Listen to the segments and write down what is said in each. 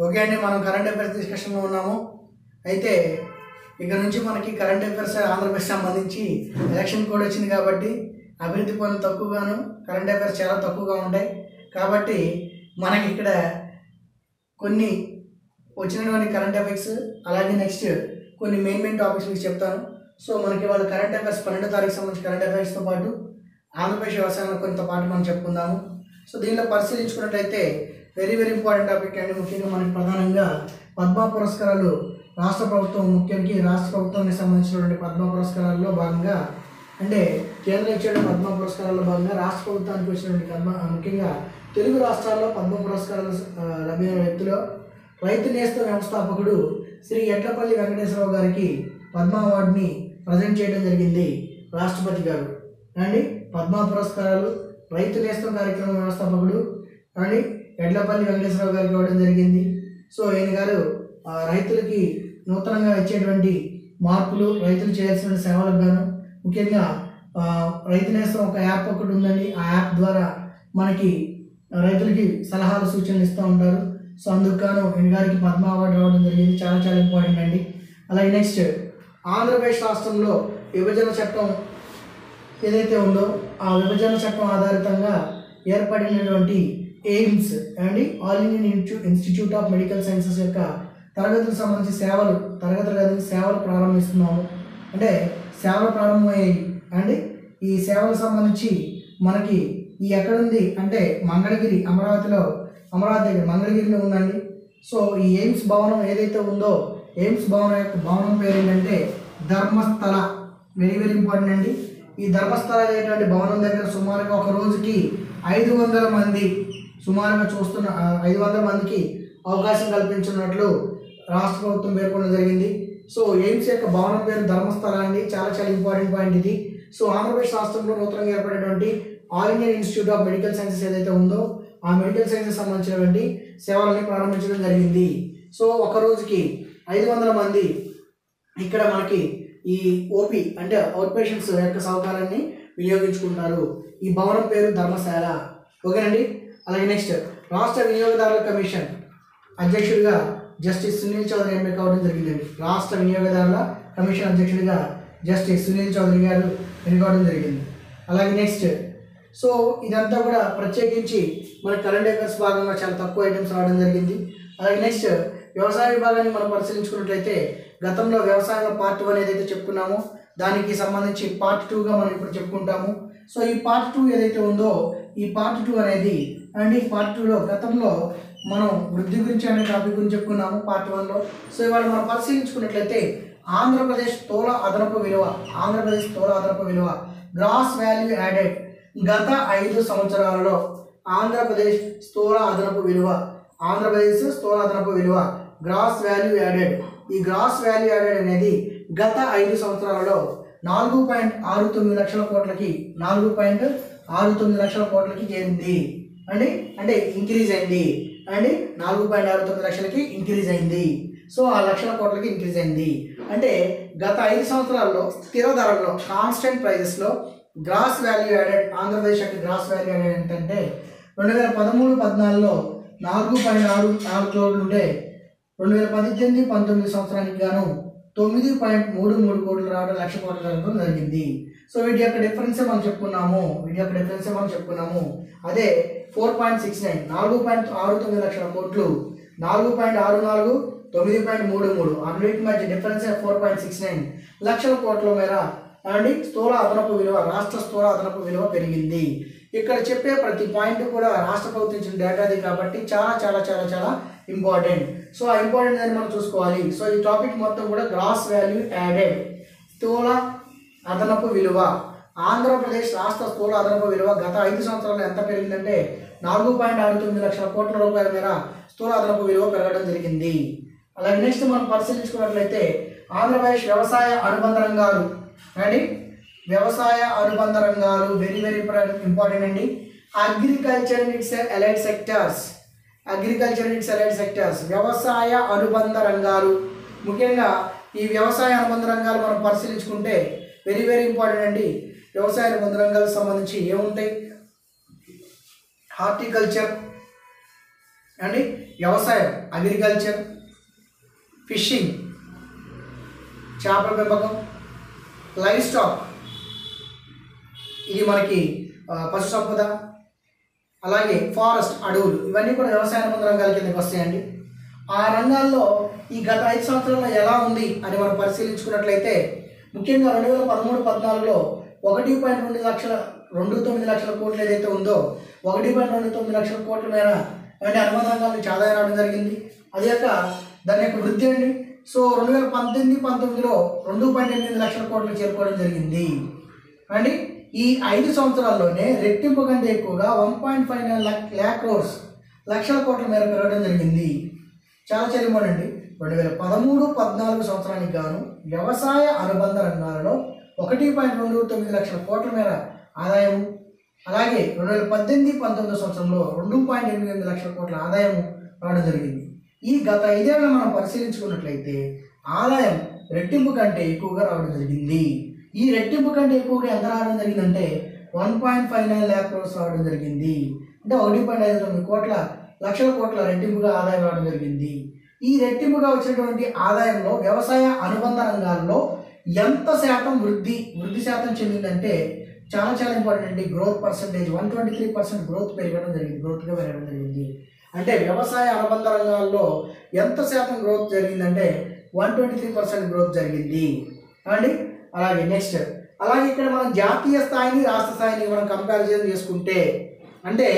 Okay అండి, మనం current affairs డిస్కషన్లో ఉన్నాము. అయితే ఇక్కడ నుంచి మనకి కరెంట్ అఫైర్స్ ఆంధ్రప్రదేశ్ సంబంధించి ఎలక్షన్ కోడ్ వచ్చింది కాబట్టి అభివృద్ధి పనులు తక్కువగాను కరెంట్ అఫైర్స్ చాలా తక్కువగా ఉంటాయి. కాబట్టి మనకి ఇక్కడ కొన్ని వచ్చినటువంటి కరెంట్ అఫైర్స్ అలాగే నెక్స్ట్ కొన్ని మెయిన్ టాపిక్స్ మీకు చెప్తాను. సో మనకి వాళ్ళ కరెంట్ అఫైర్స్ 12వ తారీఖు సంబంధించి కరెంట్ అఫైర్స్తో పాటు ఆంధ్రప్రదేశ్ వ్యవసాయంలో కొంత పాటు మనం చెప్పుకుందాము. సో దీనిలో పరిశీలించుకున్నట్లయితే వెరీ ఇంపార్టెంట్ టాపిక్ అండి. ముఖ్యంగా మనకి ప్రధానంగా పద్మ పురస్కారాలు రాష్ట్ర ప్రభుత్వం ముఖ్యానికి రాష్ట్ర ప్రభుత్వానికి సంబంధించినటువంటి పద్మ పురస్కారాల్లో భాగంగా అంటే కేంద్రం ఇచ్చేటువంటి పద్మ పురస్కారాల్లో భాగంగా రాష్ట్ర ప్రభుత్వానికి వచ్చినటువంటి ముఖ్యంగా తెలుగు రాష్ట్రాల్లో పద్మ పురస్కారాలు లభ్యమైన వ్యక్తిలో రైతు నేస్తం వ్యవస్థాపకుడు శ్రీ ఎట్లపల్లి వెంకటేశ్వరరావు గారికి పద్మ అవార్డుని ప్రజెంట్ చేయడం జరిగింది రాష్ట్రపతి గారు అండి. పద్మ పురస్కారాలు రైతు నేస్తం కార్యక్రమం వ్యవస్థాపకుడు అండి ఎడ్లపల్లి వెంకటేశ్వరరావు గారికి ఇవ్వడం జరిగింది. సో ఈయన గారు రైతులకి నూతనంగా ఇచ్చేటువంటి మార్పులు రైతులు చేయాల్సిన సేవలకు గాను ముఖ్యంగా రైతు నేస్తం ఒక యాప్ ఒకటి ఉందండి. ఆ యాప్ ద్వారా మనకి రైతులకి సలహాలు సూచనలు ఇస్తూ ఉంటారు. సో అందుకు గాను ఈయన గారికి పద్మ అవార్డు రావడం జరిగింది. చాలా ఇంపార్టెంట్ అండి. అలాగే నెక్స్ట్ ఆంధ్రప్రదేశ్ రాష్ట్రంలో విభజన చట్టం ఏదైతే ఉందో ఆ విభజన చట్టం ఆధారితంగా ఏర్పడినటువంటి ఎయిమ్స్ అండి all Indian institute of medical sciences యొక్క తరగతులకు సంబంధించి తరగతుల గది సేవలు ప్రారంభిస్తున్నాము. అంటే సేవలు ప్రారంభమయ్యాయి అండి. ఈ సేవలకు సంబంధించి మనకి ఈ ఎక్కడుంది అంటే మంగళగిరి, అమరావతి దగ్గర మంగళగిరిలో ఉందండి. సో ఈ ఎయిమ్స్ భవనం ఏదైతే ఉందో ఎయిమ్స్ భవనం యొక్క భవనం పేరు ఏంటంటే ధర్మస్థల. వెరీ ఇంపార్టెంట్ అండి. ఈ ధర్మస్థల అనేటువంటి భవనం దగ్గర సుమారుగా ఒక రోజుకి 500 మంది సుమారుగా 500 మందికి అవకాశం కల్పించినట్లు రాష్ట్ర ప్రభుత్వం పేర్కొనడం జరిగింది. సో ఎయిమ్స్ యొక్క భవనం పేరు ధర్మస్థల అండి. చాలా ఇంపార్టెంట్ పాయింట్ ఇది. సో ఆంధ్రప్రదేశ్ రాష్ట్రంలో నూతనంగా ఏర్పడేటువంటి all Indian institute of medical sciences ఏదైతే ఉందో ఆ మెడికల్ సైన్సెస్ సంబంధించినటువంటి సేవలని ప్రారంభించడం జరిగింది. సో ఒక రోజుకి 500 మంది ఇక్కడ మనకి ఈ ఓపీ అంటే అవుట్ పేషెంట్స్ యొక్క సౌకర్యాన్ని వినియోగించుకుంటారు. ఈ భవనం పేరు ధర్మశాల. ఓకేనండి. అలాగే నెక్స్ట్ రాష్ట్ర వినియోగదారుల కమిషన్ అధ్యక్షుడిగా జస్టిస్ సునీల్ చౌదరి ఎన్నిక కావడం జరిగిందండి. రాష్ట్ర వినియోగదారుల కమిషన్ అధ్యక్షుడిగా జస్టిస్ సునీల్ చౌదరి గారు ఎన్నుకోవడం జరిగింది. అలాగే నెక్స్ట్ సో ఇదంతా కూడా ప్రత్యేకించి మన కరెంట్ అఫైర్స్ భాగంగా చాలా తక్కువ ఐటమ్స్ రావడం జరిగింది. అలాగే నెక్స్ట్ వ్యవసాయ విభాగాన్ని మనం పరిశీలించుకున్నట్లయితే గతంలో వ్యవసాయంలో పార్ట్ 1 ఏదైతే చెప్పుకున్నామో దానికి సంబంధించి పార్ట్ 2గా మనం ఇప్పుడు చెప్పుకుంటాము. సో ఈ పార్ట్ 2 ఏదైతే ఉందో ఈ పార్ట్ 2 అనేది అండ్ పార్ట్ 2లో గతంలో మనం వృద్ధి గురించి అనే టాపిక్ గురించి చెప్పుకున్నాము పార్ట్ 1లో. సో ఇవాళ మనం పరిశీలించుకున్నట్లయితే ఆంధ్రప్రదేశ్ స్థూల అదనపు విలువ గ్రాస్ వాల్యూ యాడెడ్ గత 5 సంవత్సరాలలో ఆంధ్రప్రదేశ్ స్థూల అదనపు విలువ గ్రాస్ వాల్యూ యాడెడ్. ఈ గ్రాస్ వాల్యూ యాడెడ్ అనేది గత 5 సంవత్సరాలలో 4.69 లక్షల కోట్లకి చేరింది అండి. అంటే ఇంక్రీజ్ అయింది అండి. 4.69 లక్షలకి ఇంక్రీజ్ అయింది. సో ఆ లక్షల కోట్లకి ఇంక్రీజ్ అయింది. అంటే గత 5 సంవత్సరాల్లో స్థిర ధరల్లో కాన్స్టెంట్ ప్రైజెస్లో గ్రాస్ వాల్యూ యాడెడ్ ఆంధ్రప్రదేశ్ యొక్క గ్రాస్ వాల్యూ యాడెడ్ ఏంటంటే 2013-14లో 4.64 కోట్లు ఉంటే 2018-19 సంవత్సరానికి గాను 9.33 కోట్లు రావడం, లక్ష కోట్లు రావడం జరిగింది. సో వీటి యొక్క డిఫరెన్సే మనం చెప్పుకున్నాము. అదే 4.69 4.69 లక్షల కోట్లు 4.64 9.33 అన్నిటి మధ్య డిఫరెన్స్ 4.69 లక్షల కోట్ల మేర అండి రాష్ట్ర స్థూల అదనపు విలువ పెరిగింది. ఇక్కడ చెప్పే ప్రతి పాయింట్ కూడా రాష్ట్ర ప్రభుత్వం ఇచ్చిన డేటాది కాబట్టి చాలా ఇంపార్టెంట్. సో ఆ ఇంపార్టెంట్ అని మనం చూసుకోవాలి. సో ఈ టాపిక్ మొత్తం కూడా గ్రాస్ వాల్యూ యాడెడ్ స్థూల అదనపు విలువ ఆంధ్రప్రదేశ్ రాష్ట్ర స్థూల అదనపు విలువ గత 5 సంవత్సరాలు ఎంత పెరిగిందంటే 4.69 లక్షల కోట్ల రూపాయల మేర స్థూల అదనపు విలువ పెరగడం జరిగింది. అలాగే నెక్స్ట్ మనం పరిశీలించుకున్నట్లయితే ఆంధ్రప్రదేశ్ వ్యవసాయ అనుబంధ రంగాలు అండి. వ్యవసాయ అనుబంధ రంగాలు వెరీ ఇంపార్టెంట్ అండి. Agriculture and it's allied sectors వ్యవసాయ అనుబంధ రంగాలు. ముఖ్యంగా ఈ వ్యవసాయ అనుబంధ రంగాలు మనం పరిశీలించుకుంటే వెరీ ఇంపార్టెంట్ అండి. వ్యవసాయ అనుబంధ రంగాలకు సంబంధించి ఏముంటాయి? హార్టికల్చర్, అండి వ్యవసాయం అగ్రికల్చర్, ఫిషింగ్ చేపల పెంపకం, లైవ్ స్టాక్ ఇది మనకి పశు సంపద, అలాగే ఫారెస్ట్ అడవులు, ఇవన్నీ కూడా వ్యవసాయ అనుబంధ రంగాల కిందకి వస్తాయండి. ఆ రంగాల్లో ఈ గత 5 సంవత్సరాల్లో ఎలా ఉంది అని మనం పరిశీలించుకున్నట్లయితే ముఖ్యంగా 2013-14లో 1.29 లక్షల కోట్లు ఏదైతే ఉందో 1.29 లక్షల కోట్ల మేర అంటే అనుబంధ రంగాల నుంచి ఆదాయం రావడం జరిగింది. అది యొక్క దాని యొక్క వృద్ధి అండి. సో 2018-19లో 2.8 లక్షల కోట్లు చేరుకోవడం జరిగింది అండి. ఈ 5 సంవత్సరాల్లోనే రెట్టింపు కంటే ఎక్కువగా 1.59 లక్షల కోట్ల మేర పెరగడం జరిగింది. చాలా చెల్లిమోనండి. 2013-14 సంవత్సరానికి గాను వ్యవసాయ అనుబంధ రంగాలలో 1.29 లక్షల కోట్ల మేర ఆదాయం, అలాగే 2018-19 సంవత్సరంలో 2.88 లక్షల కోట్ల ఆదాయం రావడం జరిగింది. ఈ గత 5 ఏళ్ళను మనం పరిశీలించుకున్నట్లయితే ఆదాయం రెట్టింపు కంటే ఎక్కువగా రావడం జరిగింది. ఈ రెట్టింపు కంటే ఎక్కువగా ఎంత రావడం జరిగిందంటే 1.59 lakh crores రావడం జరిగింది. అంటే 1.59 లక్షల కోట్ల రెట్టింపుగా ఆదాయం రావడం జరిగింది. ఈ రెట్టింపుగా వచ్చినటువంటి ఆదాయంలో వ్యవసాయ అనుబంధ రంగాల్లో ఎంత శాతం వృద్ధి శాతం చెందిందంటే చాలా చాలా ఇంపార్టెంట్ అండి. గ్రోత్ పర్సంటేజ్ 123% గ్రోత్గా పెరగడం జరిగింది. అంటే వ్యవసాయ అనుబంధ రంగాల్లో ఎంత శాతం గ్రోత్ జరిగిందంటే 123% గ్రోత్ జరిగింది అండి. అలాగే నెక్స్ట్, అలాగే ఇక్కడ మనం జాతీయ స్థాయిని రాష్ట్ర స్థాయిని మనం కంపారిజన్ చేసుకుంటే అంటే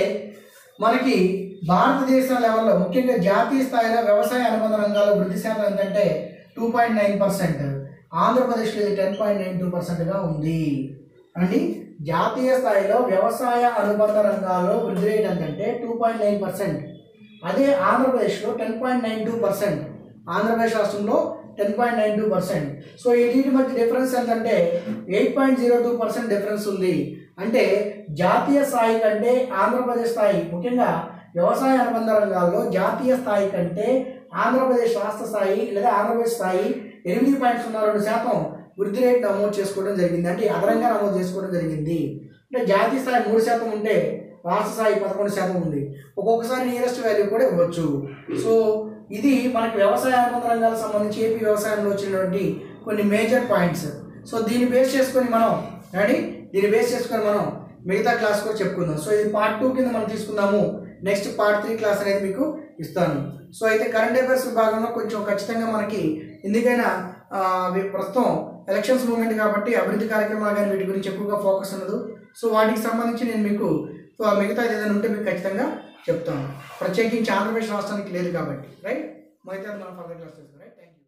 మనకి భారతదేశం లెవెల్లో ముఖ్యంగా జాతీయ స్థాయిలో వ్యవసాయ అనుబంధ రంగాల్లో వృద్ధి శాతం ఎంతంటే 2.9%, ఆంధ్రప్రదేశ్లో 10.92%గా ఉంది అండి. జాతీయ స్థాయిలో వ్యవసాయ అనుబంధ రంగాల్లో వృద్ధి రేట్ ఎంతంటే 2.9%, అదే ఆంధ్రప్రదేశ్లో 10.92%, ఆంధ్రప్రదేశ్ రాష్ట్రంలో 10.92%. సో ఈ వీటి మధ్య డిఫరెన్స్ ఎంతంటే 8.02% డిఫరెన్స్ ఉంది. అంటే జాతీయ స్థాయి కంటే ఆంధ్రప్రదేశ్ స్థాయి, ముఖ్యంగా వ్యవసాయ అనుబంధ రంగాల్లో జాతీయ స్థాయి కంటే ఆంధ్రప్రదేశ్ రాష్ట్ర స్థాయి లేదా ఆంధ్రప్రదేశ్ స్థాయి 8.02% వృద్ధి రేట్ నమోదు చేసుకోవడం జరిగింది. అంటే అదనంగా నమోదు చేసుకోవడం జరిగింది. అంటే జాతీయ స్థాయి 3% ఉంటే రాష్ట్ర స్థాయి 11% ఉంది. ఒక్కొక్కసారి నియరెస్ట్ వాల్యూ కూడా ఇవ్వచ్చు. సో ఇది మనకి వ్యవసాయ అనుబంధ రంగాలకు సంబంధించి ఏపీ వ్యవసాయంలో వచ్చినటువంటి కొన్ని మేజర్ పాయింట్స్. సో దీన్ని బేస్ చేసుకొని మనం మిగతా క్లాస్ కూడా చెప్పుకుందాం. సో ఇది పార్ట్ 2 కింద మనం తీసుకుందాము. నెక్స్ట్ పార్ట్ 3 క్లాస్ అనేది మీకు ఇస్తాను. సో అయితే కరెంట్ అఫైర్స్ విభాగంలో కొంచెం ఖచ్చితంగా మనకి ఎందుకైనా ప్రస్తుతం ఎలక్షన్స్ మూమెంట్ కాబట్టి అభివృద్ధి కార్యక్రమాలు కానీ వీటి గురించి ఎక్కువగా ఫోకస్ ఉండదు. సో వాటికి సంబంధించి నేను మీకు మిగతా ఏదైనా ఉంటే మీకు ఖచ్చితంగా చెప్తాను. ప్రత్యేకించి ఆంధ్రప్రదేశ్ రాష్ట్రానికి లేదు కాబట్టి రైట్. మిగతా మనం ఫర్దర్ క్లాస్ చేస్తాం. రైట్. Thank you.